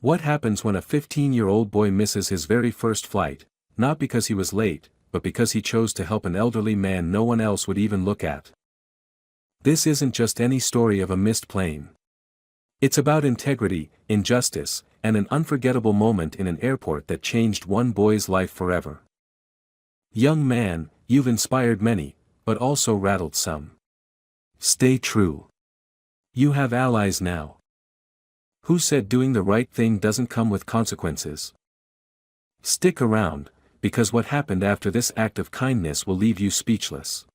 What happens when a 15-year-old boy misses his very first flight, not because he was late, but because he chose to help an elderly man no one else would even look at? This isn't just any story of a missed plane. It's about integrity, injustice, and an unforgettable moment in an airport that changed one boy's life forever. Young man, you've inspired many, but also rattled some. Stay true. You have allies now. Who said doing the right thing doesn't come with consequences? Stick around, because what happened after this act of kindness will leave you speechless.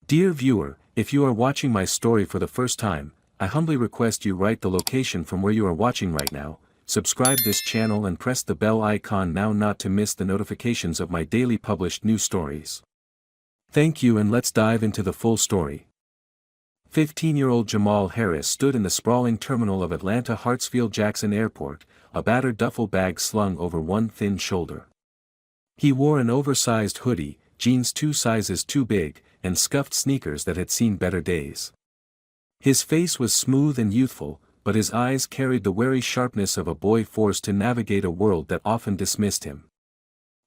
Dear viewer, if you are watching my story for the first time, I humbly request you write the location from where you are watching right now, subscribe this channel and press the bell icon now not to miss the notifications of my daily published news stories. Thank you, and let's dive into the full story. 15-year-old Jamal Harris stood in the sprawling terminal of Atlanta Hartsfield-Jackson Airport, a battered duffel bag slung over one thin shoulder. He wore an oversized hoodie, jeans 2 sizes too big, and scuffed sneakers that had seen better days. His face was smooth and youthful, but his eyes carried the wary sharpness of a boy forced to navigate a world that often dismissed him.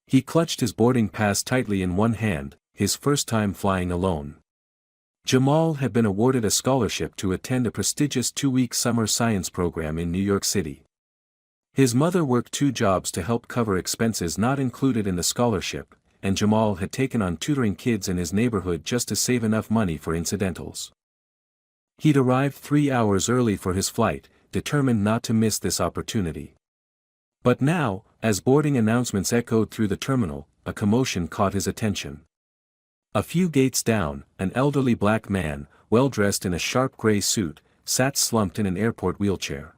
He clutched his boarding pass tightly in one hand, his first time flying alone. Jamal had been awarded a scholarship to attend a prestigious 2-week summer science program in New York City. His mother worked 2 jobs to help cover expenses not included in the scholarship, and Jamal had taken on tutoring kids in his neighborhood just to save enough money for incidentals. He'd arrived 3 hours early for his flight, determined not to miss this opportunity. But now, as boarding announcements echoed through the terminal, a commotion caught his attention. A few gates down, an elderly black man, well-dressed in a sharp gray suit, sat slumped in an airport wheelchair.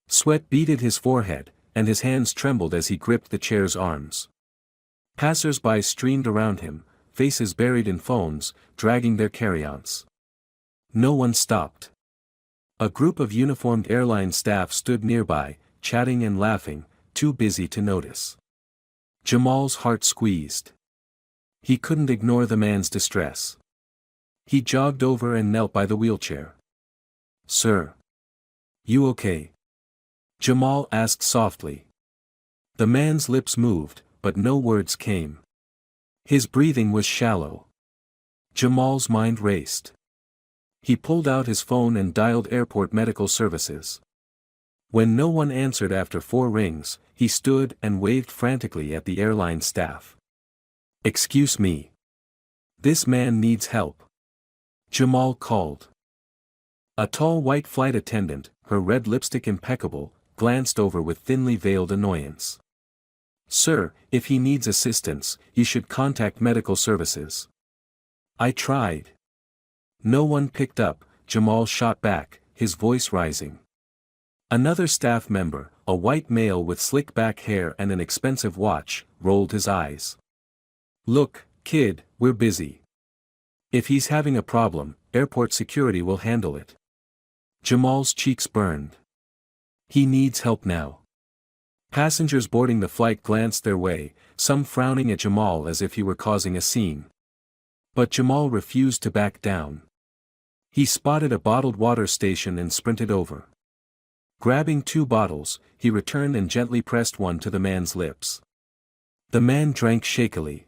Sweat beaded his forehead, and his hands trembled as he gripped the chair's arms. Passers-by streamed around him, faces buried in phones, dragging their carry-ons. No one stopped. A group of uniformed airline staff stood nearby, chatting and laughing, too busy to notice. Jamal's heart squeezed. He couldn't ignore the man's distress. He jogged over and knelt by the wheelchair. "Sir. You okay?" Jamal asked softly. The man's lips moved, but no words came. His breathing was shallow. Jamal's mind raced. He pulled out his phone and dialed airport medical services. When no one answered after 4 rings, he stood and waved frantically at the airline staff. "Excuse me. This man needs help," Jamal called. A tall white flight attendant, her red lipstick impeccable, glanced over with thinly veiled annoyance. "Sir, if he needs assistance, you should contact medical services." "I tried." No one picked up, Jamal shot back, his voice rising. Another staff member, a white male with slick back hair and an expensive watch, rolled his eyes. "Look, kid, we're busy. If he's having a problem, airport security will handle it." Jamal's cheeks burned. He needs help now. Passengers boarding the flight glanced their way, some frowning at Jamal as if he were causing a scene. But Jamal refused to back down. He spotted a bottled water station and sprinted over. Grabbing 2 bottles, he returned and gently pressed one to the man's lips. The man drank shakily.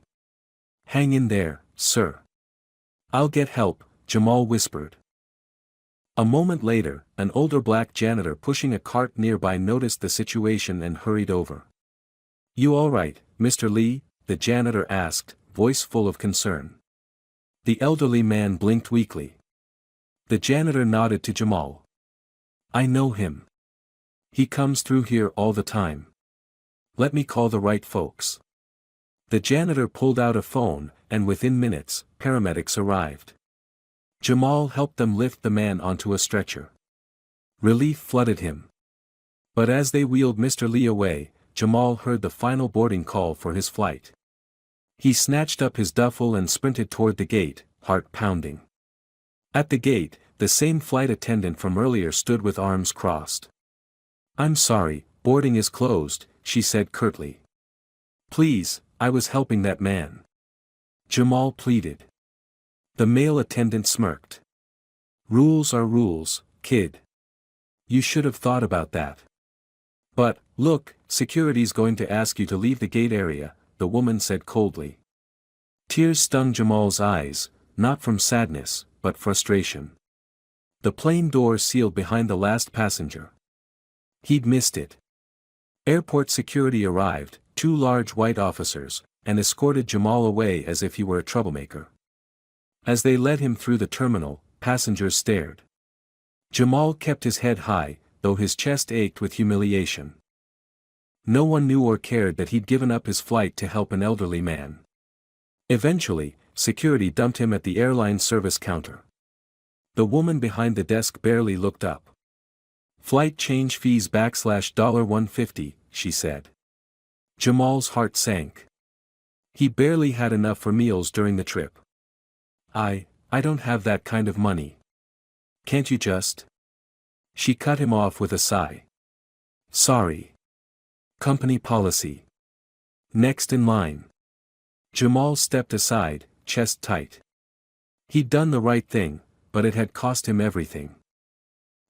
"Hang in there, sir. I'll get help," Jamal whispered. A moment later, an older black janitor pushing a cart nearby noticed the situation and hurried over. "You all right, Mr. Lee?" the janitor asked, voice full of concern. The elderly man blinked weakly. The janitor nodded to Jamal. "I know him. He comes through here all the time. Let me call the right folks." The janitor pulled out a phone, and within minutes, paramedics arrived. Jamal helped them lift the man onto a stretcher. Relief flooded him. But as they wheeled Mr. Lee away, Jamal heard the final boarding call for his flight. He snatched up his duffel and sprinted toward the gate, heart pounding. At the gate, the same flight attendant from earlier stood with arms crossed. "I'm sorry, boarding is closed," she said curtly. "Please, I was helping that man," Jamal pleaded. The male attendant smirked. "Rules are rules, kid. You should have thought about that." But, look, security's going to ask you to leave the gate area, the woman said coldly. Tears stung Jamal's eyes, not from sadness, but frustration. The plane door sealed behind the last passenger. He'd missed it. Airport security arrived, two large white officers, and escorted Jamal away as if he were a troublemaker. As they led him through the terminal, passengers stared. Jamal kept his head high, though his chest ached with humiliation. No one knew or cared that he'd given up his flight to help an elderly man. Eventually, security dumped him at the airline service counter. The woman behind the desk barely looked up. Flight change fees $150, she said. Jamal's heart sank. He barely had enough for meals during the trip. I don't have that kind of money. Can't you just? She cut him off with a sigh. Sorry. Company policy. Next in line. Jamal stepped aside, chest tight. He'd done the right thing, but it had cost him everything.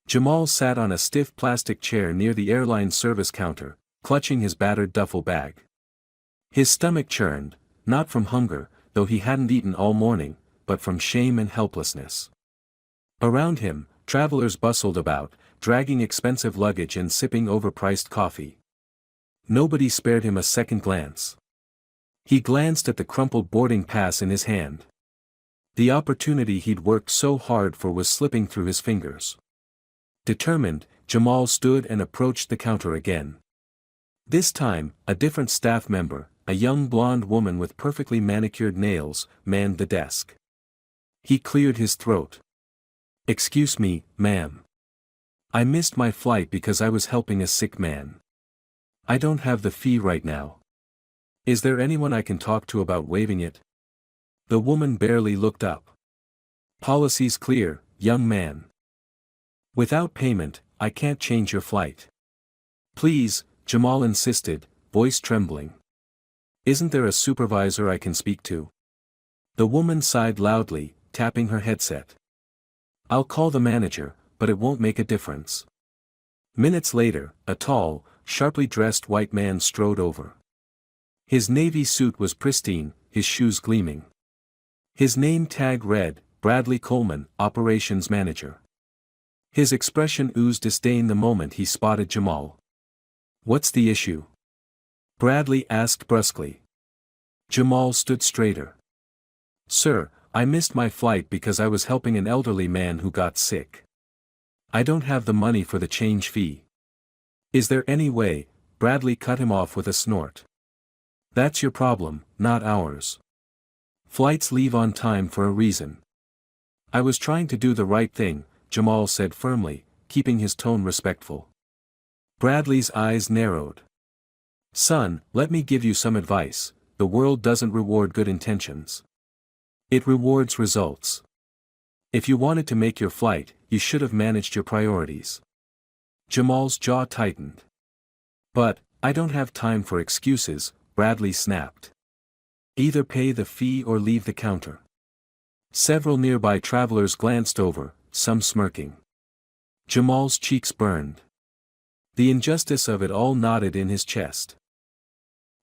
Jamal sat on a stiff plastic chair near the airline service counter, clutching his battered duffel bag. His stomach churned, not from hunger, though he hadn't eaten all morning, but from shame and helplessness. Around him, travelers bustled about, dragging expensive luggage and sipping overpriced coffee. Nobody spared him a second glance. He glanced at the crumpled boarding pass in his hand. The opportunity he'd worked so hard for was slipping through his fingers. Determined, Jamal stood and approached the counter again. This time, a different staff member, a young blonde woman with perfectly manicured nails, manned the desk. He cleared his throat. Excuse me, ma'am. I missed my flight because I was helping a sick man. I don't have the fee right now. Is there anyone I can talk to about waiving it? The woman barely looked up. Policy's clear, young man. Without payment, I can't change your flight. Please, Jamal insisted, voice trembling. Isn't there a supervisor I can speak to? The woman sighed loudly, tapping her headset. I'll call the manager, but it won't make a difference. Minutes later, a tall, sharply dressed white man strode over. His navy suit was pristine, his shoes gleaming. His name tag read, Bradley Coleman, Operations Manager. His expression oozed disdain the moment he spotted Jamal. What's the issue? Bradley asked brusquely. Jamal stood straighter. Sir, I missed my flight because I was helping an elderly man who got sick. I don't have the money for the change fee. Is there any way? Bradley cut him off with a snort. That's your problem, not ours. Flights leave on time for a reason. I was trying to do the right thing, Jamal said firmly, keeping his tone respectful. Bradley's eyes narrowed. Son, let me give you some advice. The world doesn't reward good intentions. It rewards results. If you wanted to make your flight, you should have managed your priorities. Jamal's jaw tightened. But, I don't have time for excuses, Bradley snapped. Either pay the fee or leave the counter. Several nearby travelers glanced over, some smirking. Jamal's cheeks burned. The injustice of it all knotted in his chest.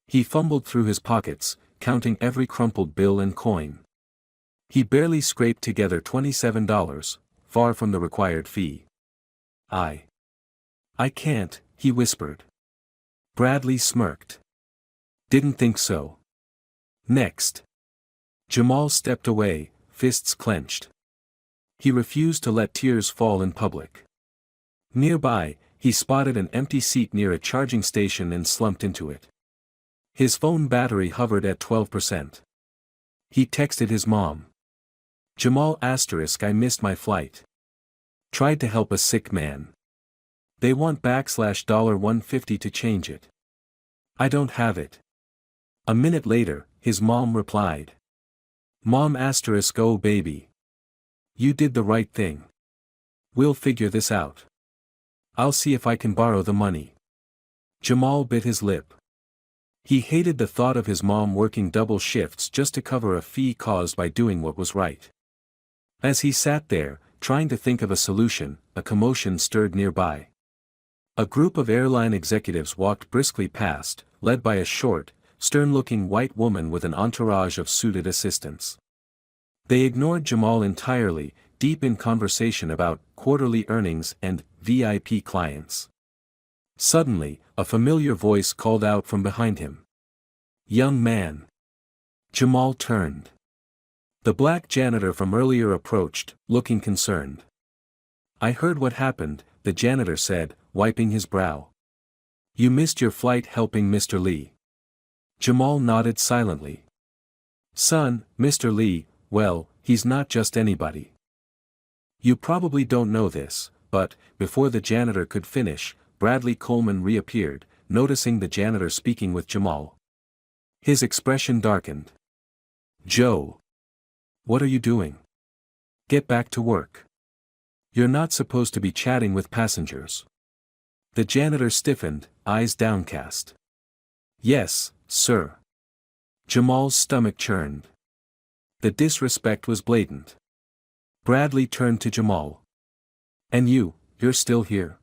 He fumbled through his pockets, counting every crumpled bill and coin. He barely scraped together $27, far from the required fee. I can't, he whispered. Bradley smirked. Didn't think so. Next. Jamal stepped away, fists clenched. He refused to let tears fall in public. Nearby, he spotted an empty seat near a charging station and slumped into it. His phone battery hovered at 12%. He texted his mom. Jamal *, I missed my flight. Tried to help a sick man. They want $150 to change it. I don't have it. A minute later, his mom replied. Mom *, oh baby. You did the right thing. We'll figure this out. I'll see if I can borrow the money. Jamal bit his lip. He hated the thought of his mom working double shifts just to cover a fee caused by doing what was right. As he sat there, trying to think of a solution, a commotion stirred nearby. A group of airline executives walked briskly past, led by a short, stern-looking white woman with an entourage of suited assistants. They ignored Jamal entirely, deep in conversation about quarterly earnings and VIP clients. Suddenly, a familiar voice called out from behind him. "Young man." Jamal turned. The black janitor from earlier approached, looking concerned. "I heard what happened," the janitor said, wiping his brow. "You missed your flight helping Mr. Lee." Jamal nodded silently. "Son, Mr. Lee, well, he's not just anybody. You probably don't know this, but," before the janitor could finish, Bradley Coleman reappeared, noticing the janitor speaking with Jamal. His expression darkened. "Joe. What are you doing? Get back to work. You're not supposed to be chatting with passengers." The janitor stiffened, eyes downcast. "Yes, sir." Jamal's stomach churned. The disrespect was blatant. Bradley turned to Jamal. "And you're still here?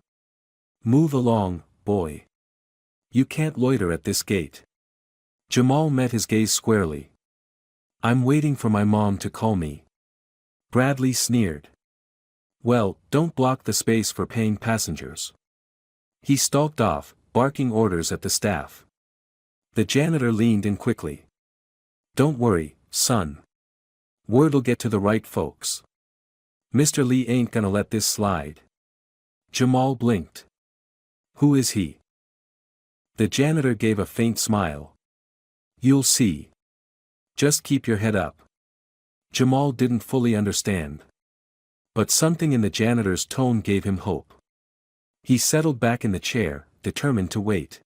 Move along, boy. You can't loiter at this gate." Jamal met his gaze squarely. "I'm waiting for my mom to call me." Bradley sneered. "Well, don't block the space for paying passengers." He stalked off, barking orders at the staff. The janitor leaned in quickly. "Don't worry, son. Word'll get to the right folks. Mr. Lee ain't gonna let this slide." Jamal blinked. "Who is he?" The janitor gave a faint smile. "You'll see. Just keep your head up." Jamal didn't fully understand. But something in the janitor's tone gave him hope. He settled back in the chair, determined to wait.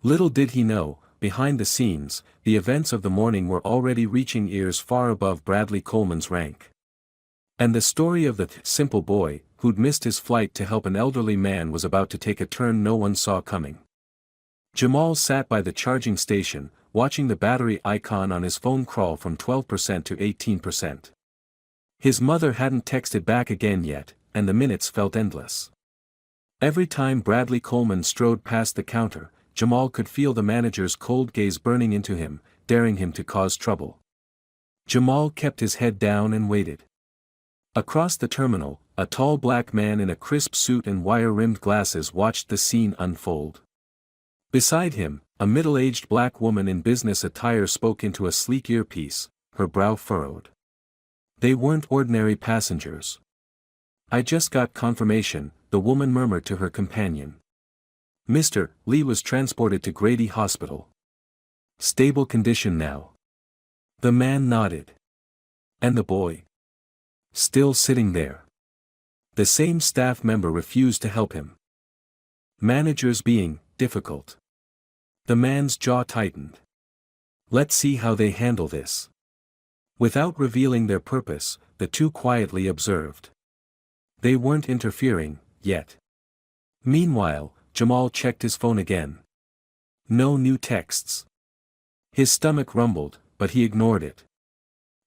Little did he know, behind the scenes, the events of the morning were already reaching ears far above Bradley Coleman's rank. And the story of the simple boy, who'd missed his flight to help an elderly man, was about to take a turn no one saw coming. Jamal sat by the charging station, watching the battery icon on his phone crawl from 12% to 18%. His mother hadn't texted back again yet, and the minutes felt endless. Every time Bradley Coleman strode past the counter, Jamal could feel the manager's cold gaze burning into him, daring him to cause trouble. Jamal kept his head down and waited. Across the terminal, a tall black man in a crisp suit and wire-rimmed glasses watched the scene unfold. Beside him, a middle-aged black woman in business attire spoke into a sleek earpiece, her brow furrowed. They weren't ordinary passengers. "I just got confirmation," the woman murmured to her companion. "Mr. Lee was transported to Grady Hospital. Stable condition now." The man nodded. "And the boy?" "Still sitting there." The same staff member refused to help him. Managers being difficult. The man's jaw tightened. "Let's see how they handle this." Without revealing their purpose, the two quietly observed. They weren't interfering, yet. Meanwhile, Jamal checked his phone again. No new texts. His stomach rumbled, but he ignored it.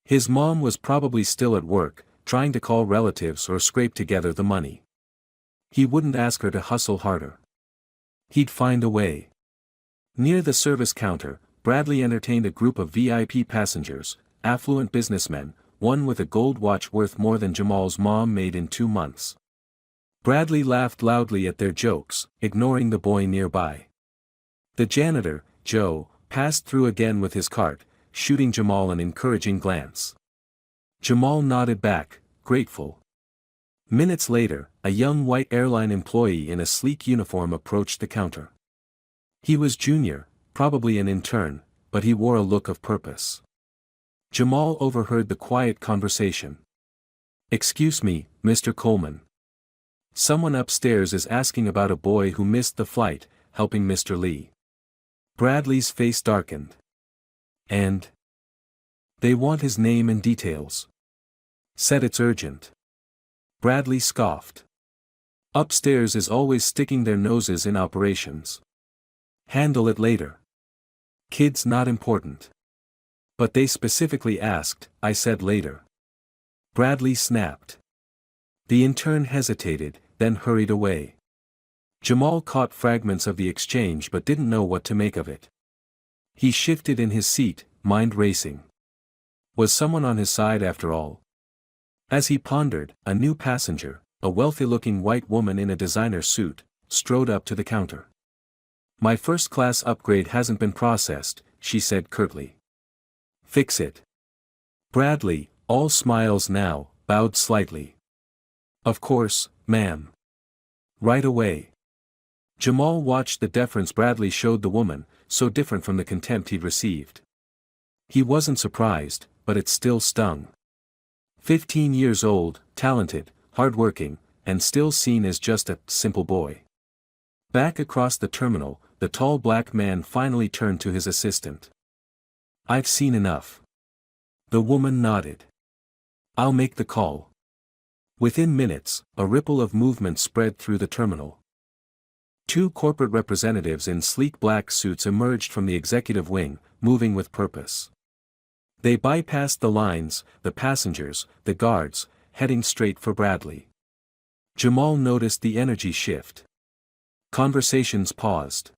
His mom was probably still at work, trying to call relatives or scrape together the money. He wouldn't ask her to hustle harder. He'd find a way. Near the service counter, Bradley entertained a group of VIP passengers, affluent businessmen, one with a gold watch worth more than Jamal's mom made in 2 months. Bradley laughed loudly at their jokes, ignoring the boy nearby. The janitor, Joe, passed through again with his cart, shooting Jamal an encouraging glance. Jamal nodded back, grateful. Minutes later, a young white airline employee in a sleek uniform approached the counter. He was junior, probably an intern, but he wore a look of purpose. Jamal overheard the quiet conversation. "Excuse me, Mr. Coleman. Someone upstairs is asking about a boy who missed the flight, helping Mr. Lee." Bradley's face darkened. "And? They want his name and details. Said it's urgent." Bradley scoffed. "Upstairs is always sticking their noses in operations. Handle it later. Kid's not important." "But they specifically asked," I said later. Bradley snapped. The intern hesitated, then hurried away. Jamal caught fragments of the exchange but didn't know what to make of it. He shifted in his seat, mind racing. Was someone on his side after all? As he pondered, a new passenger, a wealthy-looking white woman in a designer suit, strode up to the counter. "My first-class upgrade hasn't been processed," she said curtly. "Fix it." Bradley, all smiles now, bowed slightly. "Of course, ma'am. Right away." Jamal watched the deference Bradley showed the woman, so different from the contempt he'd received. He wasn't surprised, but it still stung. 15 years old, talented, hard-working, and still seen as just a simple boy. Back across the terminal, the tall black man finally turned to his assistant. "I've seen enough." The woman nodded. "I'll make the call." Within minutes, a ripple of movement spread through the terminal. Two corporate representatives in sleek black suits emerged from the executive wing, moving with purpose. They bypassed the lines, the passengers, the guards, heading straight for Bradley. Jamal noticed the energy shift. Conversations paused.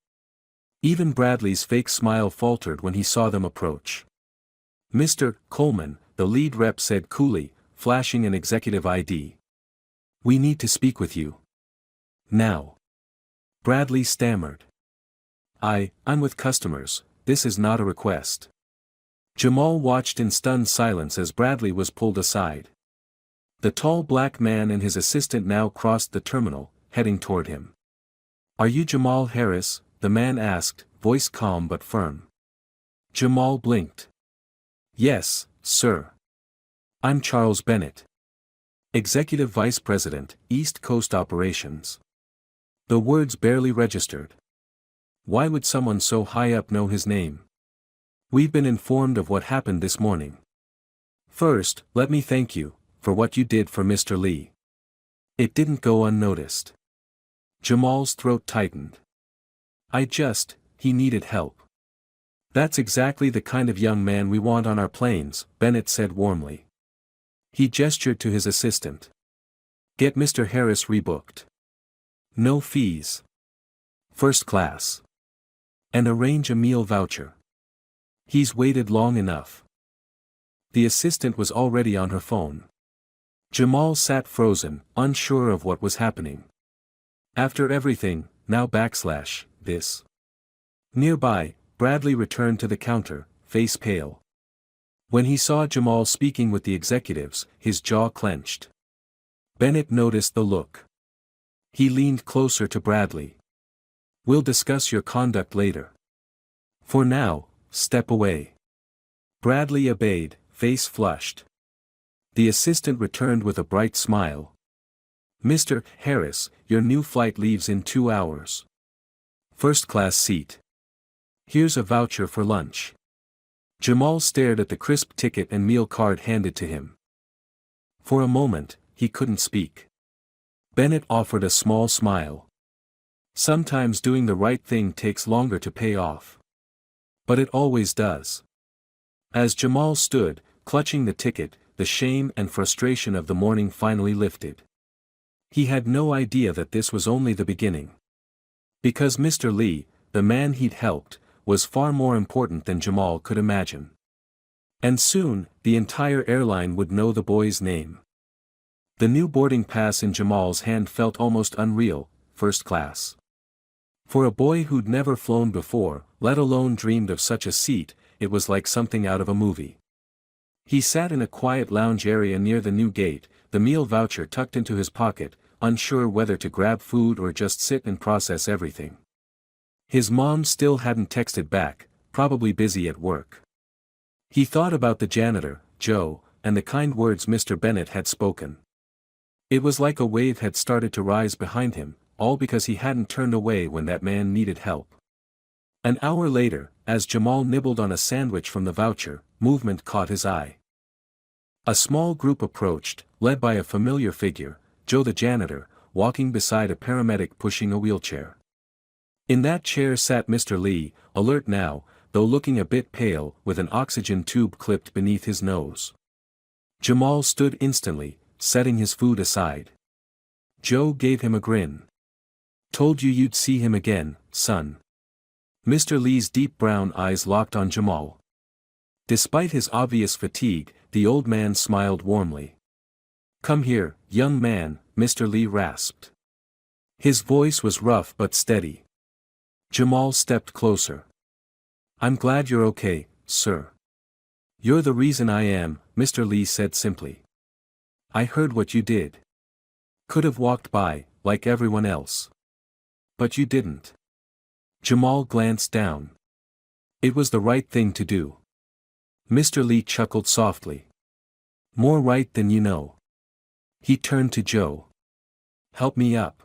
Even Bradley's fake smile faltered when he saw them approach. "Mr. Coleman," the lead rep said coolly, flashing an executive ID. "We need to speak with you. Now." Bradley stammered. I'm with customers, this is not a request." Jamal watched in stunned silence as Bradley was pulled aside. The tall black man and his assistant now crossed the terminal, heading toward him. "Are you Jamal Harris?" the man asked, voice calm but firm. Jamal blinked. "Yes, sir. I'm Charles Bennett. Executive Vice President, East Coast Operations." The words barely registered. Why would someone so high up know his name? "We've been informed of what happened this morning. First, let me thank you for what you did for Mr. Lee. It didn't go unnoticed." Jamal's throat tightened. He needed help." "That's exactly the kind of young man we want on our planes," Bennett said warmly. He gestured to his assistant. "Get Mr. Harris rebooked. No fees. First class. And arrange a meal voucher. He's waited long enough." The assistant was already on her phone. Jamal sat frozen, unsure of what was happening. After everything, now this. Nearby, Bradley returned to the counter, face pale. When he saw Jamal speaking with the executives, his jaw clenched. Bennett noticed the look. He leaned closer to Bradley. "We'll discuss your conduct later. For now, step away." Bradley obeyed, face flushed. The assistant returned with a bright smile. "Mr. Harris, your new flight leaves in 2 hours. First-class seat. Here's a voucher for lunch." Jamal stared at the crisp ticket and meal card handed to him. For a moment, he couldn't speak. Bennett offered a small smile. Sometimes doing the right thing takes longer to pay off. But it always does. As Jamal stood, clutching the ticket, the shame and frustration of the morning finally lifted. He had no idea that this was only the beginning. Because Mr. Lee, the man he'd helped, was far more important than Jamal could imagine. And soon, the entire airline would know the boy's name. The new boarding pass in Jamal's hand felt almost unreal, first class. For a boy who'd never flown before, let alone dreamed of such a seat, it was like something out of a movie. He sat in a quiet lounge area near the new gate, the meal voucher tucked into his pocket, unsure whether to grab food or just sit and process everything. His mom still hadn't texted back, probably busy at work. He thought about the janitor, Joe, and the kind words Mr. Bennett had spoken. It was like a wave had started to rise behind him, all because he hadn't turned away when that man needed help. An hour later, as Jamal nibbled on a sandwich from the voucher, movement caught his eye. A small group approached, led by a familiar figure, Joe the janitor, walking beside a paramedic pushing a wheelchair. In that chair sat Mr. Lee, alert now, though looking a bit pale, with an oxygen tube clipped beneath his nose. Jamal stood instantly, setting his food aside. Joe gave him a grin. Told you you'd see him again, son. Mr. Lee's deep brown eyes locked on Jamal. Despite his obvious fatigue, the old man smiled warmly. Come here, young man, Mr. Lee rasped. His voice was rough but steady. Jamal stepped closer. I'm glad you're okay, sir. You're the reason I am, Mr. Lee said simply. I heard what you did. Could have walked by, like everyone else. But you didn't. Jamal glanced down. It was the right thing to do. Mr. Lee chuckled softly. More right than you know. He turned to Joe. Help me up.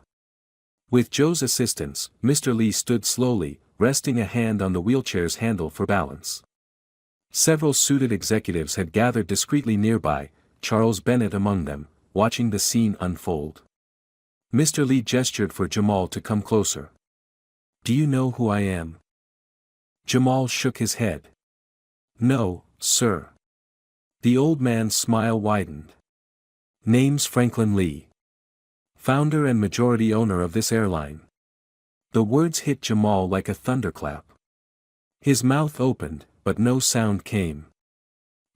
With Joe's assistance, Mr. Lee stood slowly, resting a hand on the wheelchair's handle for balance. Several suited executives had gathered discreetly nearby, Charles Bennett among them, watching the scene unfold. Mr. Lee gestured for Jamal to come closer. Do you know who I am? Jamal shook his head. No, sir. The old man's smile widened. Name's Franklin Lee. Founder and majority owner of this airline. The words hit Jamal like a thunderclap. His mouth opened, but no sound came.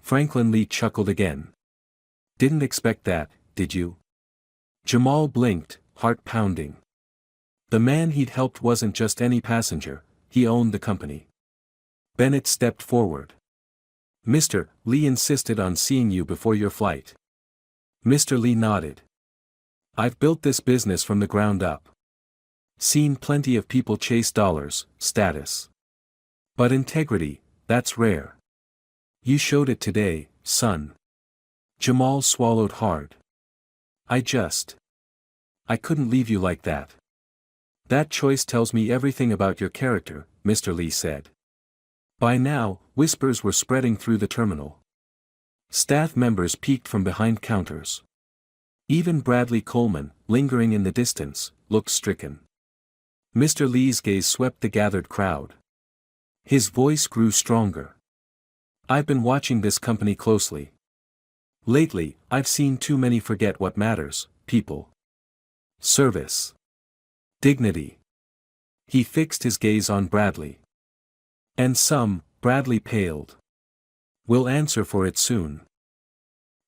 Franklin Lee chuckled again. Didn't expect that, did you? Jamal blinked, heart pounding. The man he'd helped wasn't just any passenger, he owned the company. Bennett stepped forward. Mr. Lee insisted on seeing you before your flight. Mr. Lee nodded. I've built this business from the ground up. Seen plenty of people chase dollars, status. But integrity, that's rare. You showed it today, son. Jamal swallowed hard. I couldn't leave you like that. That choice tells me everything about your character, Mr. Lee said. By now, whispers were spreading through the terminal. Staff members peeked from behind counters. Even Bradley Coleman, lingering in the distance, looked stricken. Mr. Lee's gaze swept the gathered crowd. His voice grew stronger. I've been watching this company closely. Lately, I've seen too many forget what matters, people. Service. Dignity. He fixed his gaze on Bradley. And Bradley paled. We'll answer for it soon.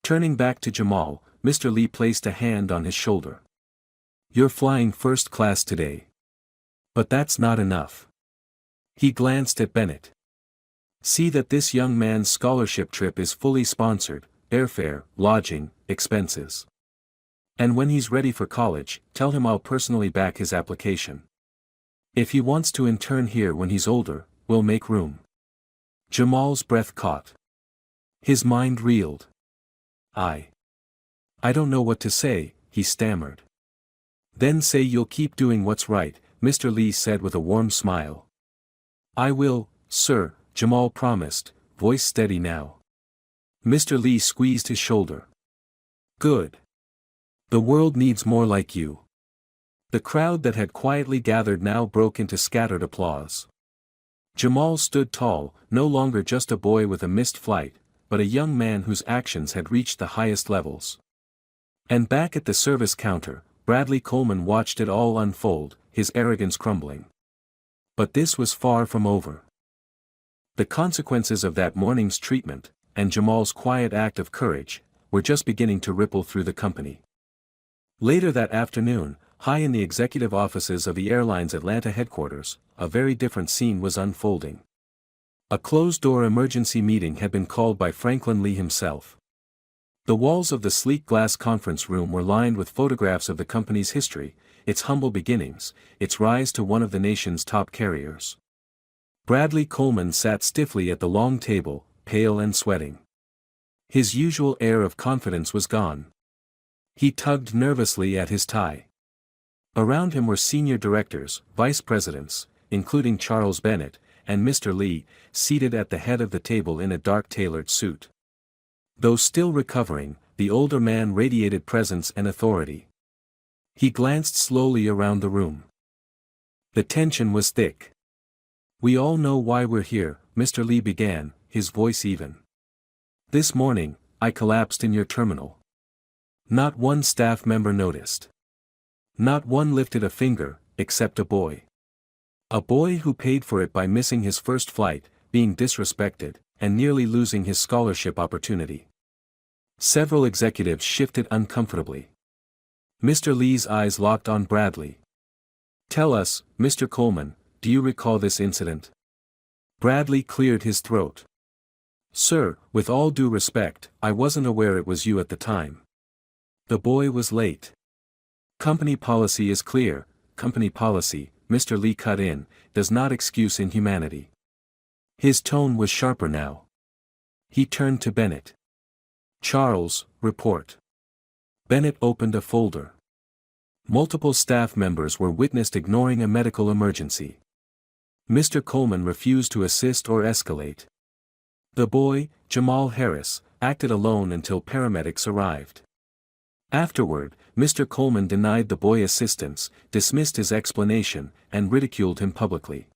Turning back to Jamal, Mr. Lee placed a hand on his shoulder. You're flying first class today. But that's not enough. He glanced at Bennett. See that this young man's scholarship trip is fully sponsored, airfare, lodging, expenses. And when he's ready for college, tell him I'll personally back his application. If he wants to intern here when he's older, we'll make room. Jamal's breath caught. His mind reeled. I don't know what to say, he stammered. Then say you'll keep doing what's right, Mr. Lee said with a warm smile. I will, sir, Jamal promised, voice steady now. Mr. Lee squeezed his shoulder. Good. The world needs more like you. The crowd that had quietly gathered now broke into scattered applause. Jamal stood tall, no longer just a boy with a missed flight, but a young man whose actions had reached the highest levels. And back at the service counter, Bradley Coleman watched it all unfold, his arrogance crumbling. But this was far from over. The consequences of that morning's treatment, and Jamal's quiet act of courage, were just beginning to ripple through the company. Later that afternoon, high in the executive offices of the airline's Atlanta headquarters, a very different scene was unfolding. A closed-door emergency meeting had been called by Franklin Lee himself. The walls of the sleek glass conference room were lined with photographs of the company's history, its humble beginnings, its rise to one of the nation's top carriers. Bradley Coleman sat stiffly at the long table, pale and sweating. His usual air of confidence was gone. He tugged nervously at his tie. Around him were senior directors, vice presidents, including Charles Bennett, and Mr. Lee, seated at the head of the table in a dark tailored suit. Though still recovering, the older man radiated presence and authority. He glanced slowly around the room. The tension was thick. We all know why we're here, Mr. Lee began, his voice even. This morning, I collapsed in your terminal. Not one staff member noticed. Not one lifted a finger, except a boy. A boy who paid for it by missing his first flight, being disrespected, and nearly losing his scholarship opportunity. Several executives shifted uncomfortably. Mr. Lee's eyes locked on Bradley. "Tell us, Mr. Coleman, do you recall this incident?" Bradley cleared his throat. "Sir, with all due respect, I wasn't aware it was you at the time. The boy was late." "Company policy is clear, company policy," Mr. Lee cut in, "does not excuse inhumanity." His tone was sharper now. He turned to Bennett. "Charles, report." Bennett opened a folder. Multiple staff members were witnessed ignoring a medical emergency. Mr. Coleman refused to assist or escalate. The boy, Jamal Harris, acted alone until paramedics arrived. Afterward, Mr. Coleman denied the boy assistance, dismissed his explanation, and ridiculed him publicly.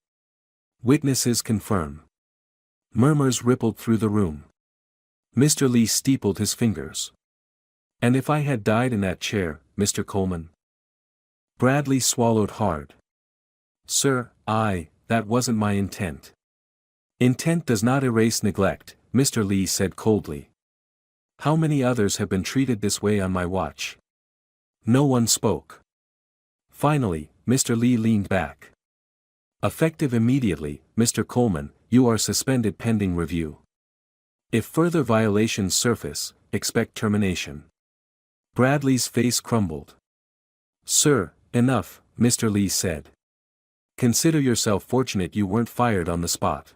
Witnesses confirm. Murmurs rippled through the room. Mr. Lee steepled his fingers. "And if I had died in that chair, Mr. Coleman?" Bradley swallowed hard. "Sir, that wasn't my intent." "Intent does not erase neglect," Mr. Lee said coldly. "How many others have been treated this way on my watch?" No one spoke. Finally, Mr. Lee leaned back. "Effective immediately, Mr. Coleman, you are suspended pending review. If further violations surface, expect termination." Bradley's face crumbled. "Sir, enough," Mr. Lee said. "Consider yourself fortunate you weren't fired on the spot."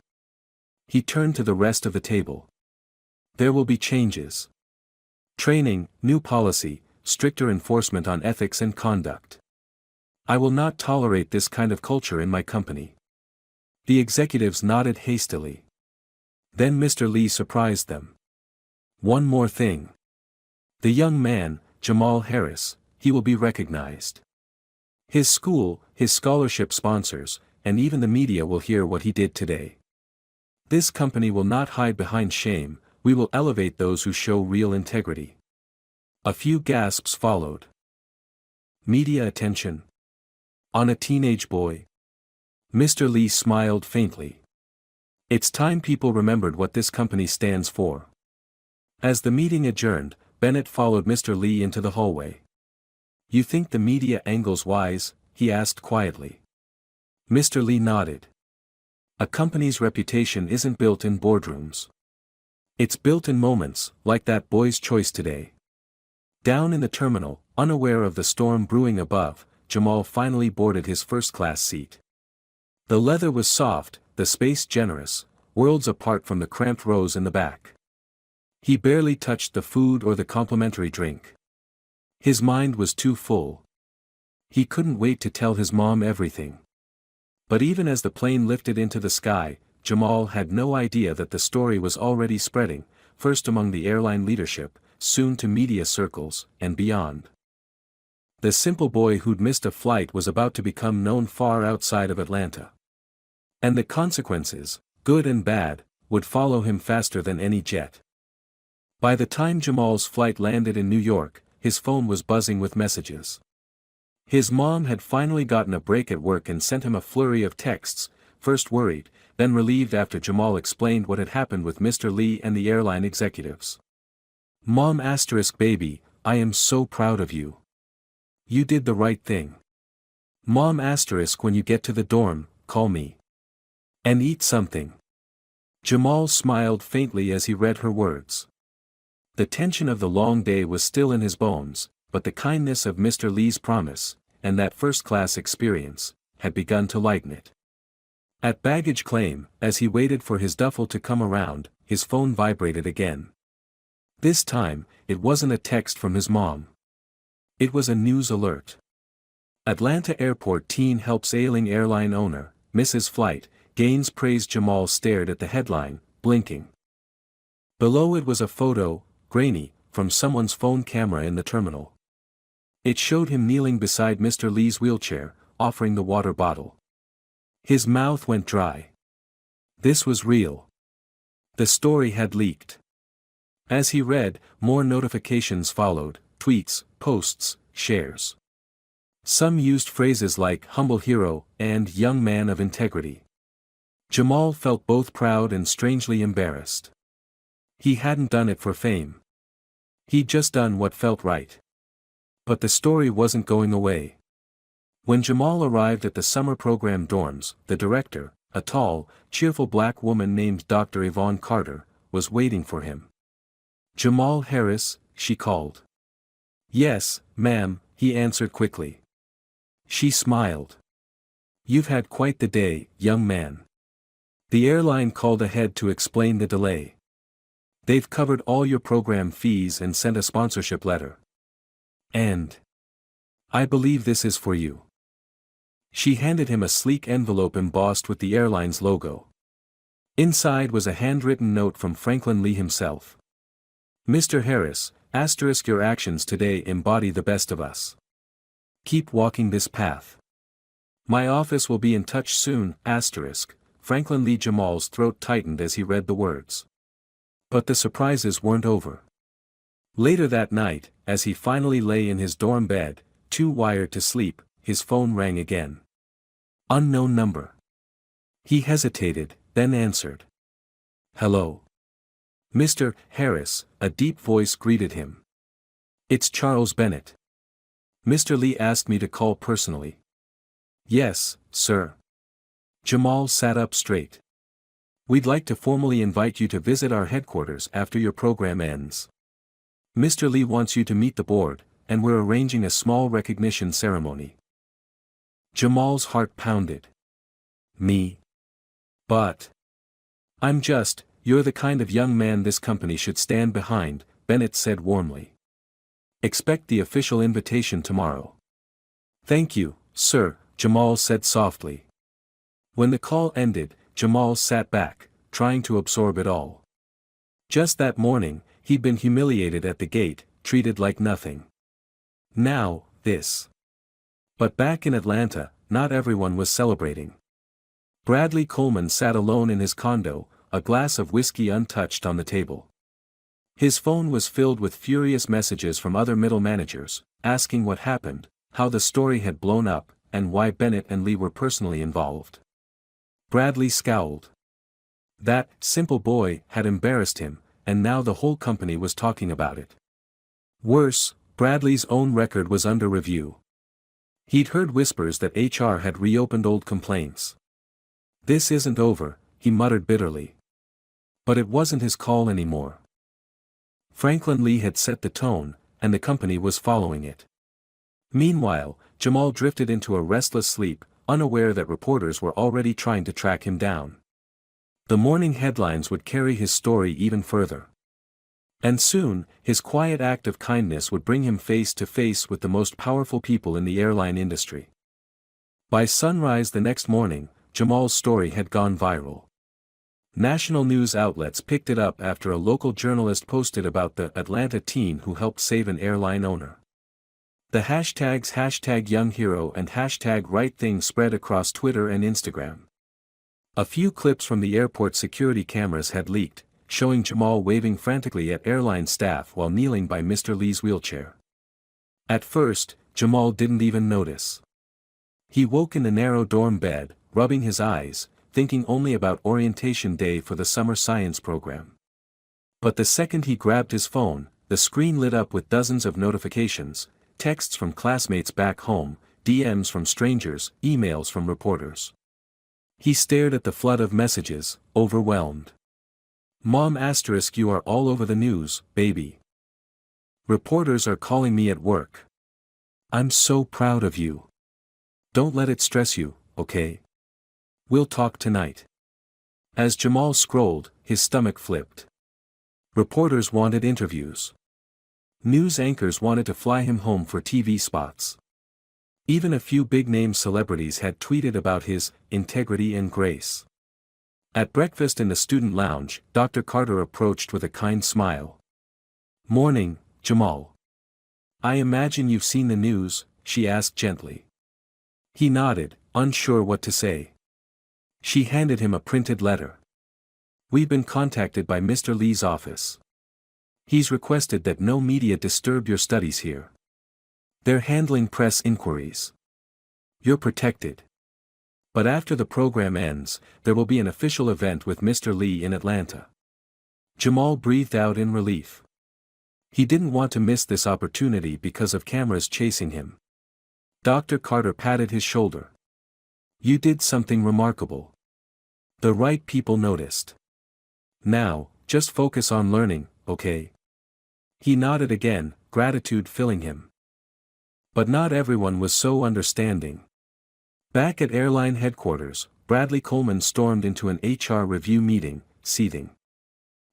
He turned to the rest of the table. "There will be changes. Training, new policy, stricter enforcement on ethics and conduct. I will not tolerate this kind of culture in my company." The executives nodded hastily. Then Mr. Lee surprised them. "One more thing. The young man, Jamal Harris, he will be recognized. His school, his scholarship sponsors, and even the media will hear what he did today. This company will not hide behind shame, we will elevate those who show real integrity." A few gasps followed. Media attention. On a teenage boy. Mr. Lee smiled faintly. "It's time people remembered what this company stands for." As the meeting adjourned, Bennett followed Mr. Lee into the hallway. "You think the media angle's wise?" he asked quietly. Mr. Lee nodded. "A company's reputation isn't built in boardrooms. It's built in moments, like that boy's choice today." Down in the terminal, unaware of the storm brewing above, Jamal finally boarded his first-class seat. The leather was soft, the space generous, worlds apart from the cramped rows in the back. He barely touched the food or the complimentary drink. His mind was too full. He couldn't wait to tell his mom everything. But even as the plane lifted into the sky, Jamal had no idea that the story was already spreading, first among the airline leadership, soon to media circles, and beyond. The simple boy who'd missed a flight was about to become known far outside of Atlanta. And the consequences, good and bad, would follow him faster than any jet. By the time Jamal's flight landed in New York, his phone was buzzing with messages. His mom had finally gotten a break at work and sent him a flurry of texts, first worried, then relieved after Jamal explained what had happened with Mr. Lee and the airline executives. "Mom *, baby, I am so proud of you. You did the right thing. Mom *, when you get to the dorm, call me. And eat something." Jamal smiled faintly as he read her words. The tension of the long day was still in his bones, but the kindness of Mr. Lee's promise, and that first-class experience, had begun to lighten it. At baggage claim, as he waited for his duffel to come around, his phone vibrated again. This time, it wasn't a text from his mom. It was a news alert. "Atlanta Airport teen helps ailing airline owner, misses flight, gains praise." Jamal stared at the headline, blinking. Below it was a photo, grainy, from someone's phone camera in the terminal. It showed him kneeling beside Mr. Lee's wheelchair, offering the water bottle. His mouth went dry. This was real. The story had leaked. As he read, more notifications followed, tweets, posts, shares. Some used phrases like humble hero and young man of integrity. Jamal felt both proud and strangely embarrassed. He hadn't done it for fame. He'd just done what felt right. But the story wasn't going away. When Jamal arrived at the summer program dorms, the director, a tall, cheerful black woman named Dr. Yvonne Carter, was waiting for him. "Jamal Harris," she called. "Yes, ma'am," he answered quickly. She smiled. "You've had quite the day, young man." The airline called ahead to explain the delay. "They've covered all your program fees and sent a sponsorship letter. And I believe this is for you." She handed him a sleek envelope embossed with the airline's logo. Inside was a handwritten note from Franklin Lee himself. "Mr. Harris, your actions today embody the best of us. Keep walking this path. My office will be in touch soon, Franklin Lee." Jamal's throat tightened as he read the words. But the surprises weren't over. Later that night, as he finally lay in his dorm bed, too wired to sleep, his phone rang again. Unknown number. He hesitated, then answered. "Hello. Mr. Harris," a deep voice greeted him. "It's Charles Bennett. Mr. Lee asked me to call personally." "Yes, sir." Jamal sat up straight. "We'd like to formally invite you to visit our headquarters after your program ends. Mr. Lee wants you to meet the board, and we're arranging a small recognition ceremony." Jamal's heart pounded. "Me? But you're the kind of young man this company should stand behind," Bennett said warmly. "Expect the official invitation tomorrow." "Thank you, sir," Jamal said softly. When the call ended, Jamal sat back, trying to absorb it all. Just that morning, he'd been humiliated at the gate, treated like nothing. Now, this. But back in Atlanta, not everyone was celebrating. Bradley Coleman sat alone in his condo, a glass of whiskey untouched on the table. His phone was filled with furious messages from other middle managers, asking what happened, how the story had blown up, and why Bennett and Lee were personally involved. Bradley scowled. That simple boy had embarrassed him, and now the whole company was talking about it. Worse, Bradley's own record was under review. He'd heard whispers that HR had reopened old complaints. "This isn't over," he muttered bitterly. But it wasn't his call anymore. Franklin Lee had set the tone, and the company was following it. Meanwhile, Jamal drifted into a restless sleep, unaware that reporters were already trying to track him down. The morning headlines would carry his story even further. And soon, his quiet act of kindness would bring him face to face with the most powerful people in the airline industry. By sunrise the next morning, Jamal's story had gone viral. National news outlets picked it up after a local journalist posted about the Atlanta teen who helped save an airline owner. The hashtags #YoungHero and #RightThing spread across Twitter and Instagram. A few clips from the airport security cameras had leaked, showing Jamal waving frantically at airline staff while kneeling by Mr. Lee's wheelchair. At first, Jamal didn't even notice. He woke in the narrow dorm bed, rubbing his eyes, thinking only about orientation day for the summer science program. But the second he grabbed his phone, the screen lit up with dozens of notifications, texts from classmates back home, DMs from strangers, emails from reporters. He stared at the flood of messages, overwhelmed. "Mom *, you are all over the news, baby. Reporters are calling me at work. I'm so proud of you. Don't let it stress you, okay? We'll talk tonight." As Jamal scrolled, his stomach flipped. Reporters wanted interviews. News anchors wanted to fly him home for TV spots. Even a few big-name celebrities had tweeted about his integrity and grace. At breakfast in the student lounge, Dr. Carter approached with a kind smile. "Morning, Jamal. I imagine you've seen the news," she asked gently. He nodded, unsure what to say. She handed him a printed letter. "We've been contacted by Mr. Lee's office. He's requested that no media disturb your studies here. They're handling press inquiries." You're protected. But after the program ends, there will be an official event with Mr. Lee in Atlanta. Jamal breathed out in relief. He didn't want to miss this opportunity because of cameras chasing him. Dr. Carter patted his shoulder. You did something remarkable. The right people noticed. Now, just focus on learning, okay? He nodded again, gratitude filling him. But not everyone was so understanding. Back at airline headquarters, Bradley Coleman stormed into an HR review meeting, seething.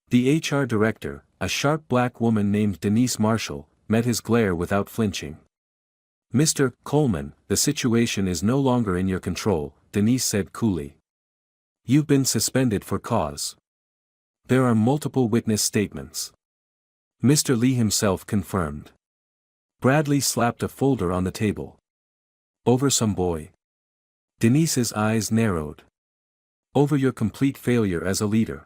The HR director, a sharp black woman named Denise Marshall, met his glare without flinching. Mr. Coleman, the situation is no longer in your control, Denise said coolly. You've been suspended for cause. There are multiple witness statements. Mr. Lee himself confirmed. Bradley slapped a folder on the table. Over some boy. Denise's eyes narrowed. Over your complete failure as a leader.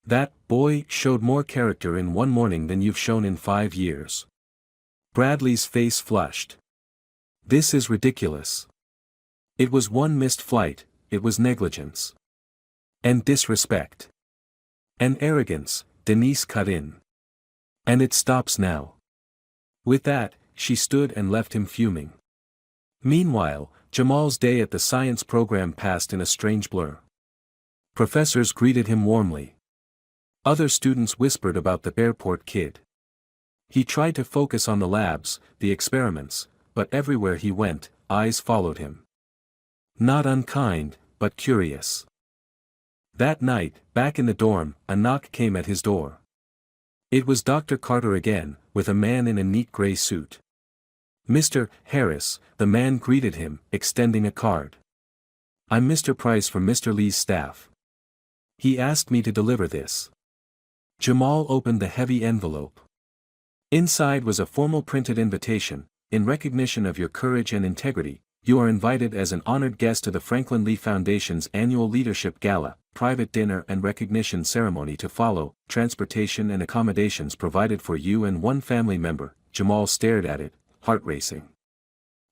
That boy showed more character in one morning than you've shown in 5 years. Bradley's face flushed. This is ridiculous. It was one missed flight, it was negligence. And disrespect. And arrogance, Denise cut in. And it stops now. With that, she stood and left him fuming. Meanwhile, Jamal's day at the science program passed in a strange blur. Professors greeted him warmly. Other students whispered about the airport kid. He tried to focus on the labs, the experiments, but everywhere he went, eyes followed him. Not unkind, but curious. That night, back in the dorm, a knock came at his door. It was Dr. Carter again, with a man in a neat gray suit. Mr. Harris, the man greeted him, extending a card. I'm Mr. Price from Mr. Lee's staff. He asked me to deliver this. Jamal opened the heavy envelope. Inside was a formal printed invitation. In recognition of your courage and integrity, you are invited as an honored guest to the Franklin Lee Foundation's annual Leadership Gala, private dinner and recognition ceremony to follow, transportation and accommodations provided for you and one family member. Jamal stared at it, heart racing.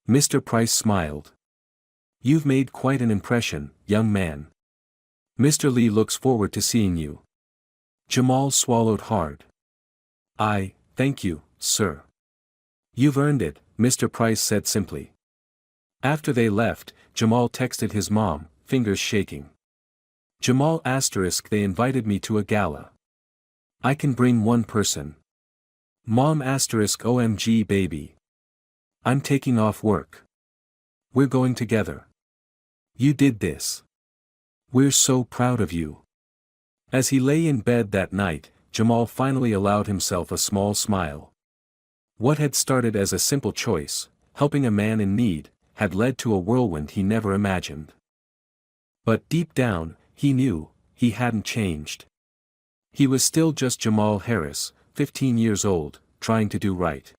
Mr. Price smiled. You've made quite an impression, young man. Mr. Lee looks forward to seeing you. Jamal swallowed hard. Thank you, sir. You've earned it, Mr. Price said simply. After they left, Jamal texted his mom, fingers shaking. Jamal asterisk they invited me to a gala. I can bring one person. Mom asterisk OMG baby. I'm taking off work. We're going together. You did this. We're so proud of you. As he lay in bed that night, Jamal finally allowed himself a small smile. What had started as a simple choice, helping a man in need, had led to a whirlwind he never imagined. But deep down, he knew, he hadn't changed. He was still just Jamal Harris, 15 years old, trying to do right.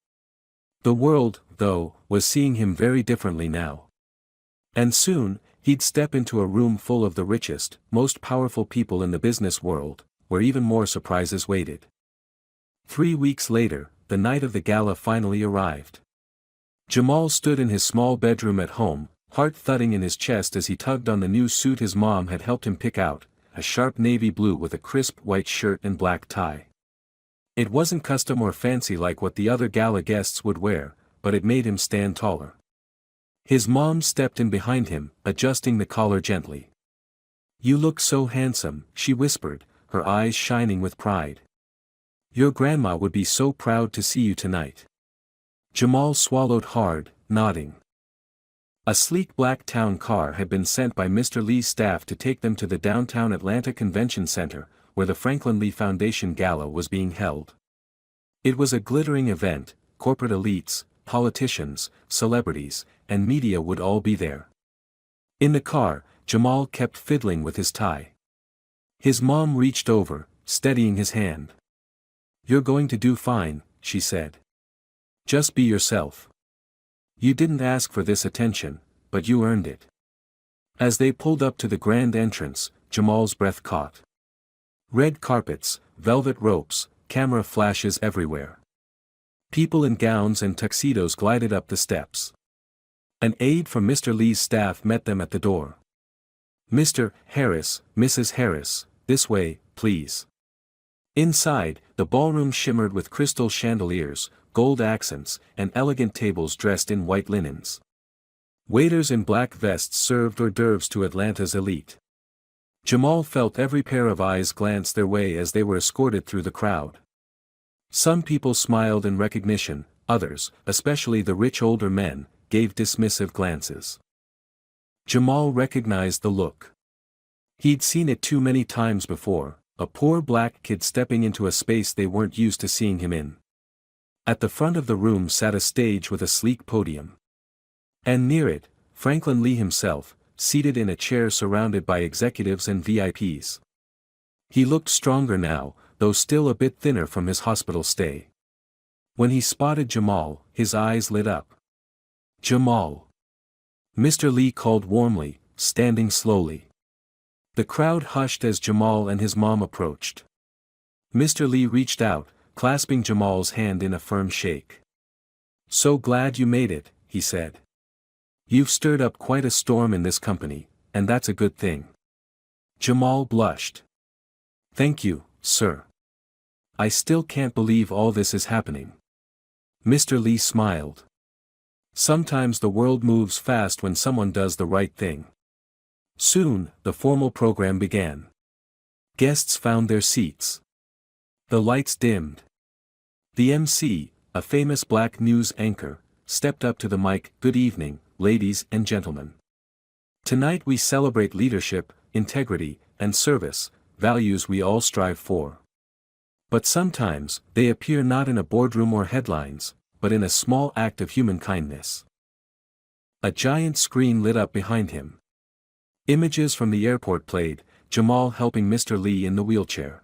The world, though, was seeing him very differently now. And soon, he'd step into a room full of the richest, most powerful people in the business world, where even more surprises waited. 3 weeks later, the night of the gala finally arrived. Jamal stood in his small bedroom at home, heart thudding in his chest as he tugged on the new suit his mom had helped him pick out, a sharp navy blue with a crisp white shirt and black tie. It wasn't custom or fancy like what the other gala guests would wear, but it made him stand taller. His mom stepped in behind him, adjusting the collar gently. You look so handsome, she whispered, her eyes shining with pride. Your grandma would be so proud to see you tonight. Jamal swallowed hard, nodding. A sleek black town car had been sent by Mr. Lee's staff to take them to the downtown Atlanta Convention Center, where the Franklin Lee Foundation Gala was being held. It was a glittering event, corporate elites, politicians, celebrities, and media would all be there. In the car, Jamal kept fiddling with his tie. His mom reached over, steadying his hand. You're going to do fine, she said. Just be yourself. You didn't ask for this attention, but you earned it. As they pulled up to the grand entrance, Jamal's breath caught. Red carpets, velvet ropes, camera flashes everywhere. People in gowns and tuxedos glided up the steps. An aide from Mr. Lee's staff met them at the door. "Mr. Harris, Mrs. Harris, this way, please." Inside, the ballroom shimmered with crystal chandeliers, gold accents, and elegant tables dressed in white linens. Waiters in black vests served hors d'oeuvres to Atlanta's elite. Jamal felt every pair of eyes glance their way as they were escorted through the crowd. Some people smiled in recognition, others, especially the rich older men, gave dismissive glances. Jamal recognized the look. He'd seen it too many times before, a poor black kid stepping into a space they weren't used to seeing him in. At the front of the room sat a stage with a sleek podium. And near it, Franklin Lee himself, seated in a chair surrounded by executives and VIPs. He looked stronger now, though still a bit thinner from his hospital stay. When he spotted Jamal, his eyes lit up. "Jamal!" Mr. Lee called warmly, standing slowly. The crowd hushed as Jamal and his mom approached. Mr. Lee reached out, clasping Jamal's hand in a firm shake. "So glad you made it," he said. "You've stirred up quite a storm in this company, and that's a good thing." Jamal blushed. "Thank you, sir. I still can't believe all this is happening." Mr. Lee smiled. "Sometimes the world moves fast when someone does the right thing." Soon, the formal program began. Guests found their seats. The lights dimmed. The MC, a famous black news anchor, stepped up to the mic. "Good evening, ladies and gentlemen. Tonight we celebrate leadership, integrity, and service, values we all strive for. But sometimes, they appear not in a boardroom or headlines, but in a small act of human kindness." A giant screen lit up behind him. Images from the airport played, Jamal helping Mr. Lee in the wheelchair.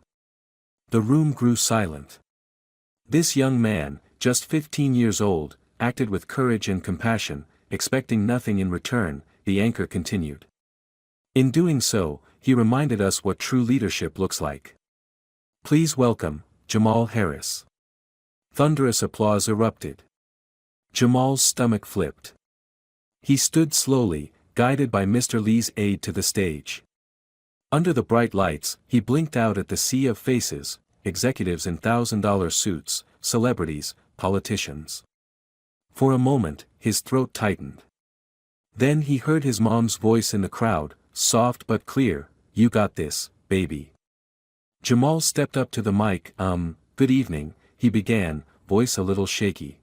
The room grew silent. This young man, just 15 years old, acted with courage and compassion, expecting nothing in return, the anchor continued. In doing so, he reminded us what true leadership looks like. "Please welcome, Jamal Harris." Thunderous applause erupted. Jamal's stomach flipped. He stood slowly, guided by Mr. Lee's aide to the stage. Under the bright lights, he blinked out at the sea of faces, executives in $1,000 suits, celebrities, politicians. For a moment, his throat tightened. Then he heard his mom's voice in the crowd, soft but clear, "You got this, baby." Jamal stepped up to the mic. Good evening," he began, voice a little shaky.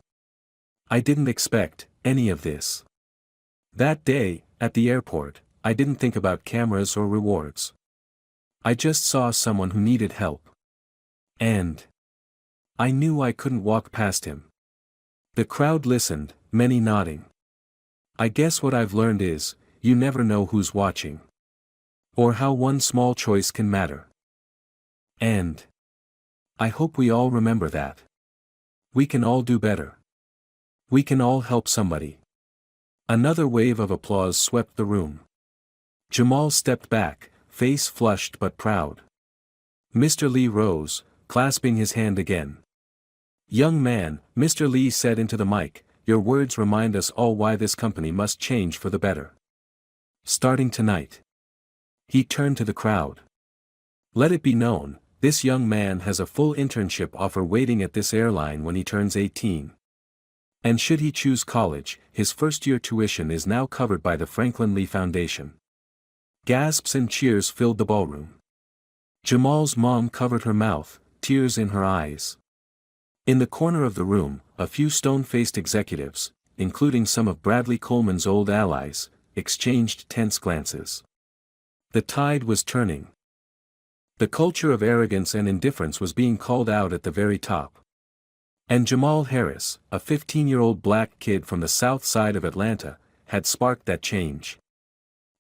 "I didn't expect any of this. That day, at the airport, I didn't think about cameras or rewards. I just saw someone who needed help. And I knew I couldn't walk past him." The crowd listened, many nodding. "I guess what I've learned is, you never know who's watching. Or how one small choice can matter. And I hope we all remember that. We can all do better. We can all help somebody." Another wave of applause swept the room. Jamal stepped back, face flushed but proud. Mr. Lee rose, clasping his hand again. "Young man," Mr. Lee said into the mic, "your words remind us all why this company must change for the better. Starting tonight." He turned to the crowd. "Let it be known, this young man has a full internship offer waiting at this airline when he turns 18. And should he choose college, his first-year tuition is now covered by the Franklin Lee Foundation." Gasps and cheers filled the ballroom. Jamal's mom covered her mouth, tears in her eyes. In the corner of the room, a few stone-faced executives, including some of Bradley Coleman's old allies, exchanged tense glances. The tide was turning. The culture of arrogance and indifference was being called out at the very top. And Jamal Harris, a 15-year-old black kid from the south side of Atlanta, had sparked that change.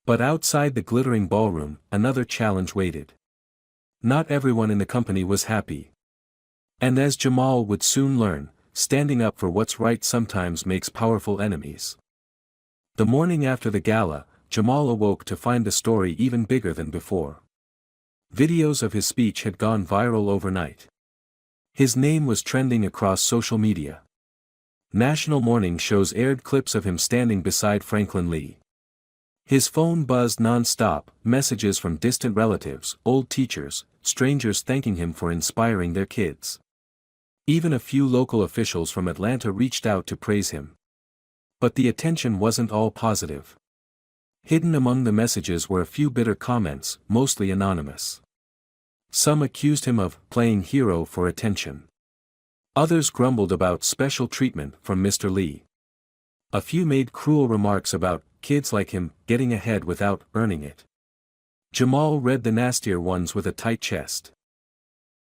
But outside the glittering ballroom, another challenge waited. Not everyone in the company was happy. And as Jamal would soon learn, standing up for what's right sometimes makes powerful enemies. The morning after the gala, Jamal awoke to find the story even bigger than before. Videos of his speech had gone viral overnight. His name was trending across social media. National Morning shows aired clips of him standing beside Franklin Lee. His phone buzzed non-stop, messages from distant relatives, old teachers, strangers thanking him for inspiring their kids. Even a few local officials from Atlanta reached out to praise him. But the attention wasn't all positive. Hidden among the messages were a few bitter comments, mostly anonymous. Some accused him of playing hero for attention. Others grumbled about special treatment from Mr. Lee. A few made cruel remarks about kids like him getting ahead without earning it. Jamal read the nastier ones with a tight chest.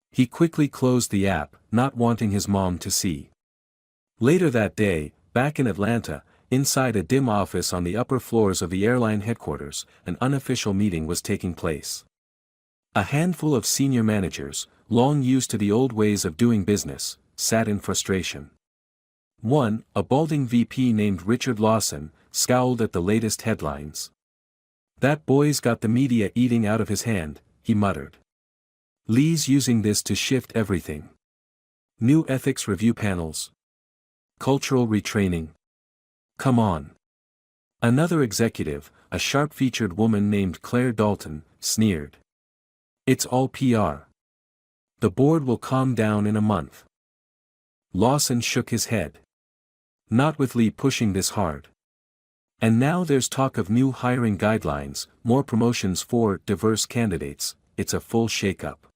He quickly closed the app, not wanting his mom to see. Later that day, back in Atlanta, inside a dim office on the upper floors of the airline headquarters, an unofficial meeting was taking place. A handful of senior managers, long used to the old ways of doing business, sat in frustration. One, a balding VP named Richard Lawson, scowled at the latest headlines. "That boy's got the media eating out of his hand," he muttered. "Lee's using this to shift everything. New ethics review panels. Cultural retraining. Come on." Another executive, a sharp-featured woman named Claire Dalton, sneered. "It's all PR. The board will calm down in a month." Lawson shook his head. "Not with Lee pushing this hard. And now there's talk of new hiring guidelines, more promotions for diverse candidates. It's a full shakeup."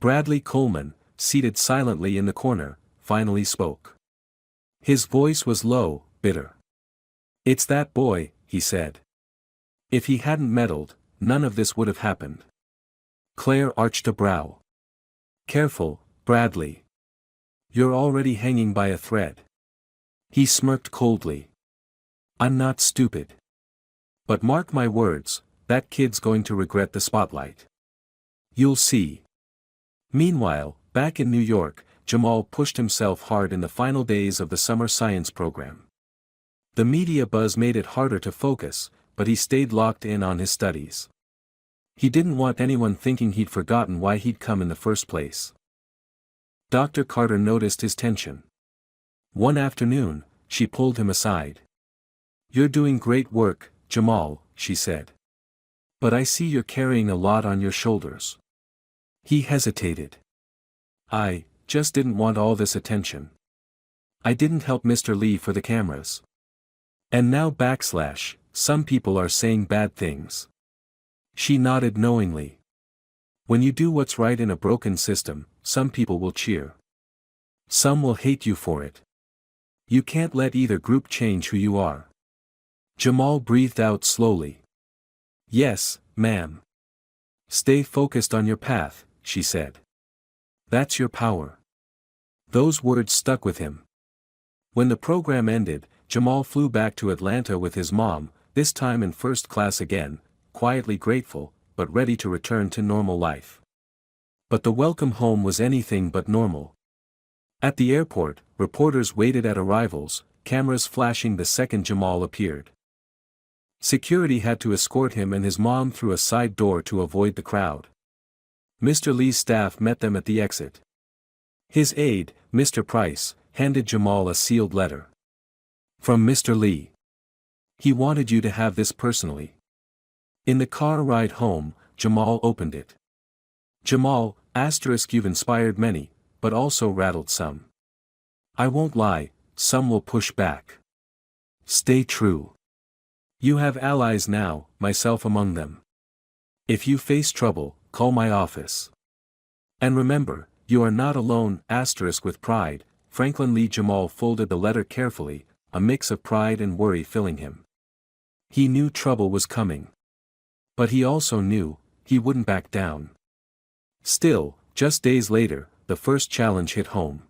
Bradley Coleman, seated silently in the corner, finally spoke. His voice was low, bitter. "It's that boy," he said. "If he hadn't meddled, none of this would have happened." Claire arched a brow. "Careful, Bradley. You're already hanging by a thread." He smirked coldly. "I'm not stupid. But mark my words, that kid's going to regret the spotlight. You'll see." Meanwhile, back in New York, Jamal pushed himself hard in the final days of the summer science program. The media buzz made it harder to focus, but he stayed locked in on his studies. He didn't want anyone thinking he'd forgotten why he'd come in the first place. Dr. Carter noticed his tension. One afternoon, she pulled him aside. "You're doing great work, Jamal," she said. "But I see you're carrying a lot on your shoulders." He hesitated. "I just didn't want all this attention. I didn't help Mr. Lee for the cameras. And now some people are saying bad things." She nodded knowingly. "When you do what's right in a broken system, some people will cheer. Some will hate you for it. You can't let either group change who you are." Jamal breathed out slowly. "Yes, ma'am. Stay focused on your path," she said. "That's your power." Those words stuck with him. When the program ended, Jamal flew back to Atlanta with his mom, this time in first class again, quietly grateful, but ready to return to normal life. But the welcome home was anything but normal. At the airport, reporters waited at arrivals, cameras flashing the second Jamal appeared. Security had to escort him and his mom through a side door to avoid the crowd. Mr. Lee's staff met them at the exit. His aide, Mr. Price, handed Jamal a sealed letter. "From Mr. Lee. He wanted you to have this personally." In the car ride home, Jamal opened it. "Jamal, you've inspired many, but also rattled some. I won't lie, some will push back. Stay true. You have allies now, myself among them. If you face trouble, call my office. And remember, you are not alone." With pride, Franklin Lee. Jamal folded the letter carefully, a mix of pride and worry filling him. He knew trouble was coming. But he also knew, he wouldn't back down. Still, just days later, the first challenge hit home.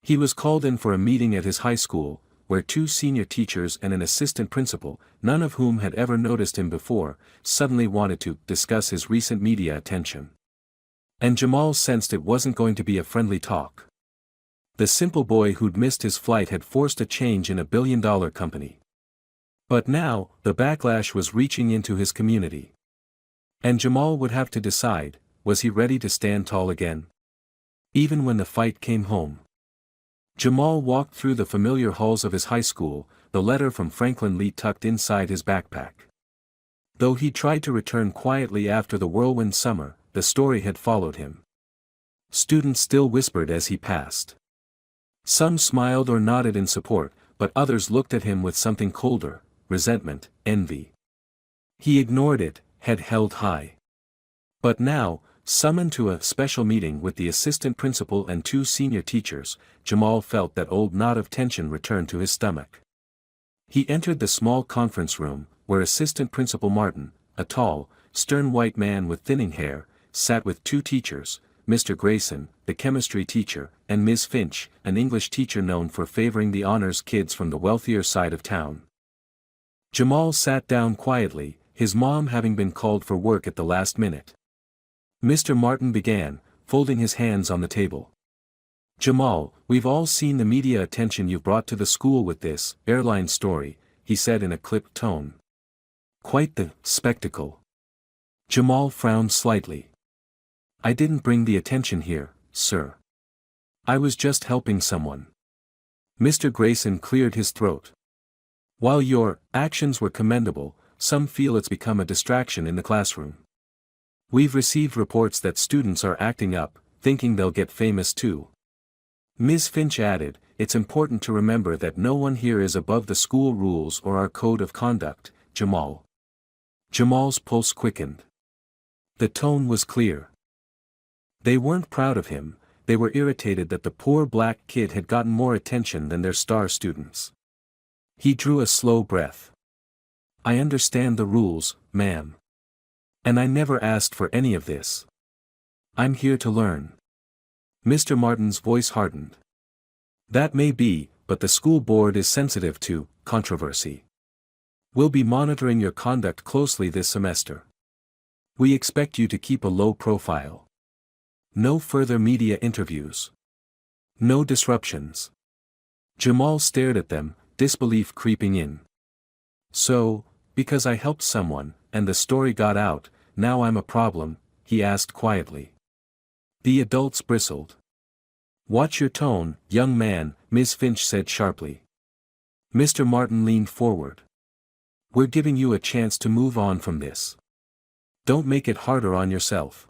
He was called in for a meeting at his high school, where two senior teachers and an assistant principal, none of whom had ever noticed him before, suddenly wanted to discuss his recent media attention. And Jamal sensed it wasn't going to be a friendly talk. The simple boy who'd missed his flight had forced a change in a billion-dollar company. But now, the backlash was reaching into his community. And Jamal would have to decide, was he ready to stand tall again? Even when the fight came home. Jamal walked through the familiar halls of his high school, the letter from Franklin Lee tucked inside his backpack. Though he tried to return quietly after the whirlwind summer, the story had followed him. Students still whispered as he passed. Some smiled or nodded in support, but others looked at him with something colder, resentment, envy. He ignored it, head held high. But now, summoned to a special meeting with the assistant principal and 2 senior teachers, Jamal felt that old knot of tension return to his stomach. He entered the small conference room, where Assistant Principal Martin, a tall, stern white man with thinning hair, sat with 2 teachers, Mr. Grayson, the chemistry teacher, and Ms. Finch, an English teacher known for favoring the honors kids from the wealthier side of town. Jamal sat down quietly, his mom having been called for work at the last minute. Mr. Martin began, folding his hands on the table. "Jamal, we've all seen the media attention you've brought to the school with this airline story," he said in a clipped tone. "Quite the spectacle." Jamal frowned slightly. "I didn't bring the attention here, sir. I was just helping someone." Mr. Grayson cleared his throat. "While your actions were commendable, some feel it's become a distraction in the classroom. We've received reports that students are acting up, thinking they'll get famous too." Ms. Finch added, "It's important to remember that no one here is above the school rules or our code of conduct, Jamal." Jamal's pulse quickened. The tone was clear. They weren't proud of him, they were irritated that the poor black kid had gotten more attention than their star students. He drew a slow breath. "I understand the rules, ma'am. And I never asked for any of this. I'm here to learn." Mr. Martin's voice hardened. "That may be, but the school board is sensitive to controversy. We'll be monitoring your conduct closely this semester. We expect you to keep a low profile. No further media interviews. No disruptions." Jamal stared at them, disbelief creeping in. "So, because I helped someone, and the story got out, now I'm a problem?" he asked quietly. The adults bristled. "Watch your tone, young man," Ms. Finch said sharply. Mr. Martin leaned forward. "We're giving you a chance to move on from this. Don't make it harder on yourself."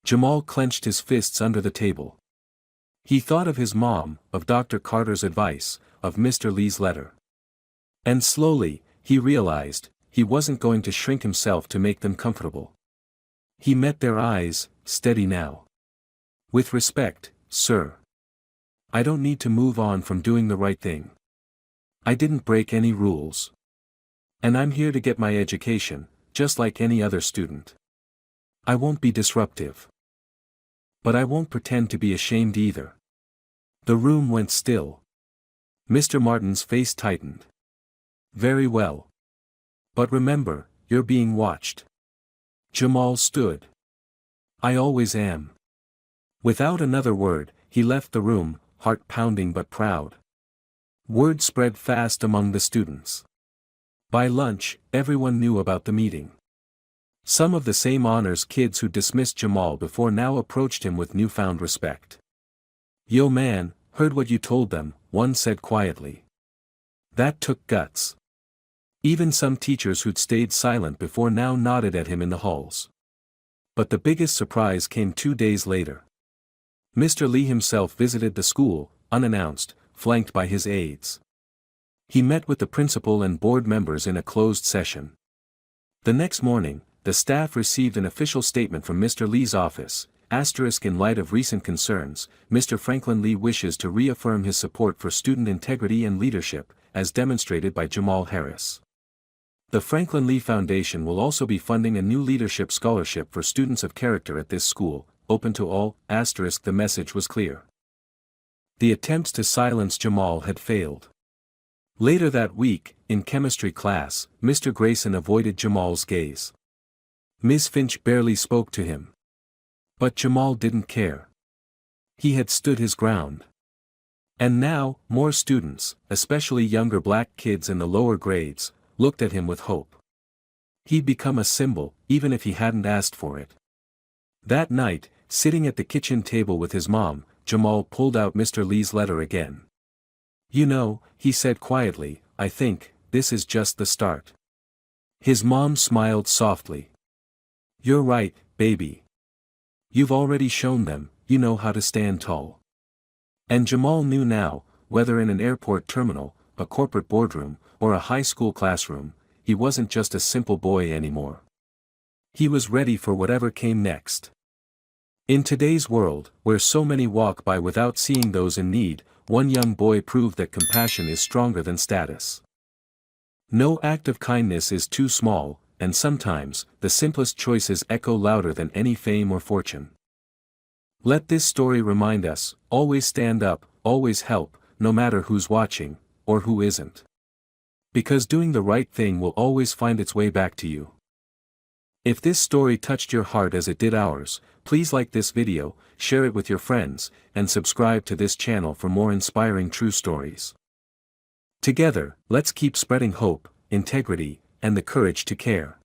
Jamal clenched his fists under the table. He thought of his mom, of Dr. Carter's advice, of Mr. Lee's letter. And slowly, he realized, he wasn't going to shrink himself to make them comfortable. He met their eyes, steady now. "With respect, sir. I don't need to move on from doing the right thing. I didn't break any rules. And I'm here to get my education, just like any other student. I won't be disruptive. But I won't pretend to be ashamed either." The room went still. Mr. Martin's face tightened. "Very well. But remember, you're being watched." Jamal stood. "I always am." Without another word, he left the room, heart pounding but proud. Word spread fast among the students. By lunch, everyone knew about the meeting. Some of the same honors kids who dismissed Jamal before now approached him with newfound respect. "Yo man, heard what you told them," one said quietly. "That took guts." Even some teachers who'd stayed silent before now nodded at him in the halls. But the biggest surprise came 2 days later. Mr. Lee himself visited the school, unannounced, flanked by his aides. He met with the principal and board members in a closed session. The next morning, the staff received an official statement from Mr. Lee's office. In light of recent concerns, Mr. Franklin Lee wishes to reaffirm his support for student integrity and leadership, as demonstrated by Jamal Harris. The Franklin Lee Foundation will also be funding a new leadership scholarship for students of character at this school, open to all. The message was clear. The attempts to silence Jamal had failed. Later that week, in chemistry class, Mr. Grayson avoided Jamal's gaze. Ms. Finch barely spoke to him. But Jamal didn't care. He had stood his ground. And now, more students, especially younger black kids in the lower grades, looked at him with hope. He'd become a symbol, even if he hadn't asked for it. That night, sitting at the kitchen table with his mom, Jamal pulled out Mr. Lee's letter again. "You know," he said quietly, "I think, this is just the start." His mom smiled softly. "You're right, baby. You've already shown them, you know how to stand tall." And Jamal knew now, whether in an airport terminal, a corporate boardroom, or a high school classroom, he wasn't just a simple boy anymore. He was ready for whatever came next. In today's world, where so many walk by without seeing those in need, one young boy proved that compassion is stronger than status. No act of kindness is too small, and sometimes, the simplest choices echo louder than any fame or fortune. Let this story remind us, always stand up, always help, no matter who's watching, or who isn't. Because doing the right thing will always find its way back to you. If this story touched your heart as it did ours, please like this video, share it with your friends, and subscribe to this channel for more inspiring true stories. Together, let's keep spreading hope, integrity, and the courage to care.